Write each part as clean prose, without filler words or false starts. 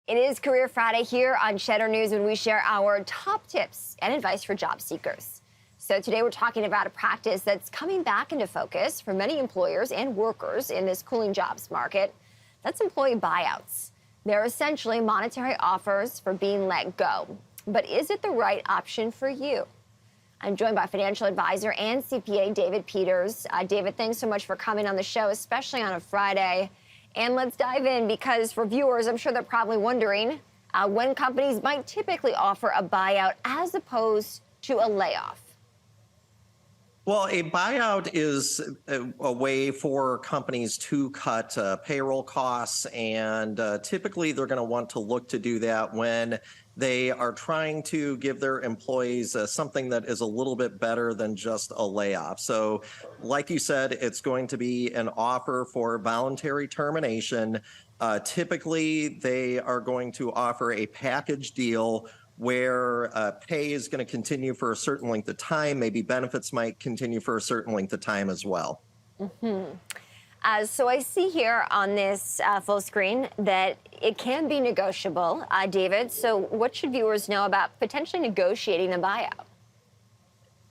It is Career Friday here on Cheddar News when we share our top tips and advice for job seekers. So today we're talking about a practice that's coming back into focus for many employers and workers in this cooling jobs market. That's employee buyouts. They're essentially monetary offers for being let go. But is it the right option for you? I'm joined by financial advisor and CPA David Peters. David, thanks so much for coming on the show, especially on a Friday. And let's dive in because for viewers, I'm sure they're probably wondering when companies might typically offer a buyout as opposed to a layoff. Well, a buyout is a way for companies to cut payroll costs, and typically they're going to want to look to do that when they are trying to give their employees something that is a little bit better than just a layoff. So, like you said, it's going to be an offer for voluntary termination. Typically, they are going to offer a package deal where pay is going to continue for a certain length of time. Maybe benefits might continue for a certain length of time as well. So I see here on this full screen that it can be negotiable, David. So what should viewers know about potentially negotiating a buyout?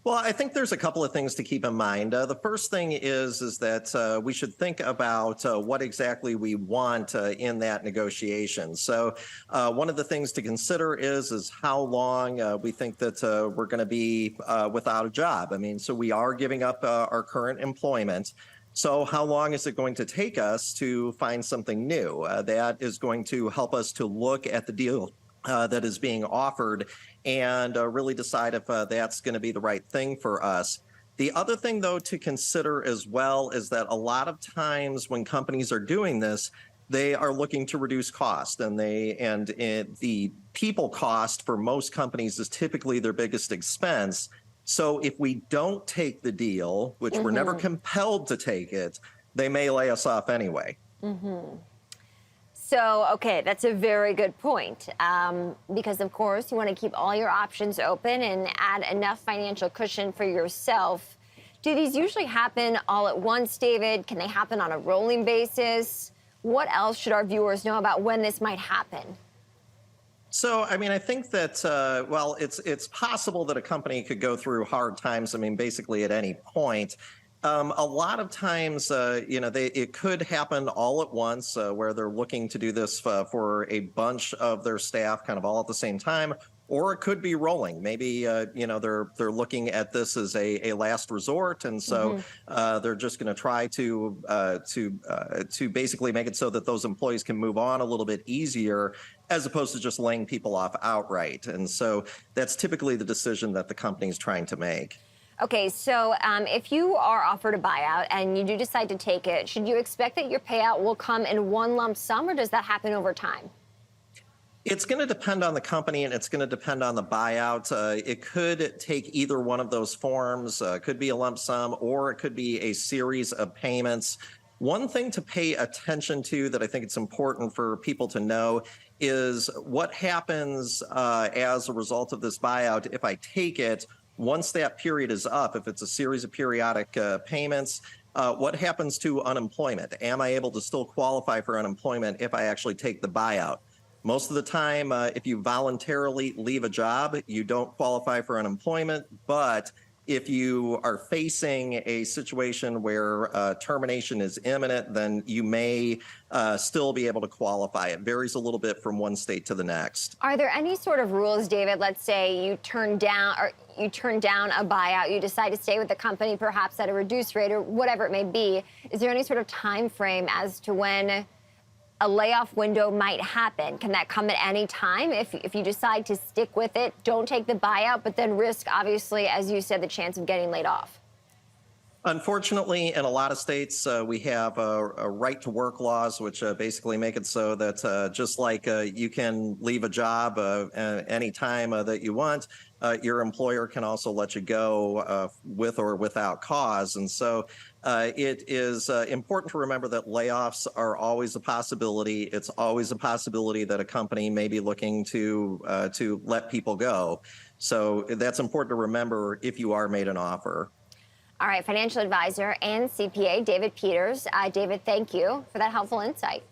Well, I think there's a couple of things to keep in mind. The first thing is that we should think about what exactly we want in that negotiation. So one of the things to consider is how long we think that we're going to be without a job. I mean, so we are giving up our current employment. So how long is it going to take us to find something new? That is going to help us to look at the deal that is being offered and really decide if that's going to be the right thing for us. The other thing, though, to consider as well is that a lot of times when companies are doing this, they are looking to reduce cost, and the people cost for most companies is typically their biggest expense. So if we don't take the deal, which we're never compelled to take it, they may lay us off anyway. So, okay, that's a very good point because, of course, you want to keep all your options open and add enough financial cushion for yourself. Do these usually happen all at once, David? Can they happen on a rolling basis? What else should our viewers know about when this might happen? So, I mean, I think that, well, it's possible that a company could go through hard times, I mean, basically at any point. A lot of times, it could happen all at once where they're looking to do this for a bunch of their staff kind of all at the same time, or it could be rolling. Maybe, they're looking at this as a last resort. And so they're just going to try to basically make it so that those employees can move on a little bit easier as opposed to just laying people off outright. And so that's typically the decision that the company is trying to make. Okay, so if you are offered a buyout and you do decide to take it, should you expect that your payout will come in one lump sum, or does that happen over time? It's going to depend on the company, and it's going to depend on the buyout. It could take either one of those forms. Could be a lump sum, or it could be a series of payments. One thing to pay attention to that I think it's important for people to know is what happens as a result of this buyout if I take it. Once that period is up, if it's a series of periodic payments, what happens to unemployment? Am I able to still qualify for unemployment if I actually take the buyout? Most of the time, if you voluntarily leave a job, you don't qualify for unemployment. But if you are facing a situation where termination is imminent, then you may still be able to qualify. It varies a little bit from one state to the next. Are there any sort of rules, David? Let's say you turn down a buyout, you decide to stay with the company perhaps at a reduced rate or whatever it may be. Is there any sort of time frame as to when a layoff window might happen? Can that come at any time? If you decide to stick with it, don't take the buyout, but then risk, obviously, as you said, the chance of getting laid off? Unfortunately, in a lot of states, we have a right to work laws, which basically make it so that just like you can leave a job any time that you want, your employer can also let you go with or without cause. And so it is important to remember that layoffs are always a possibility. It's always a possibility that a company may be looking to let people go. So that's important to remember if you are made an offer. All right, financial advisor and CPA David Peters. David, thank you for that helpful insight.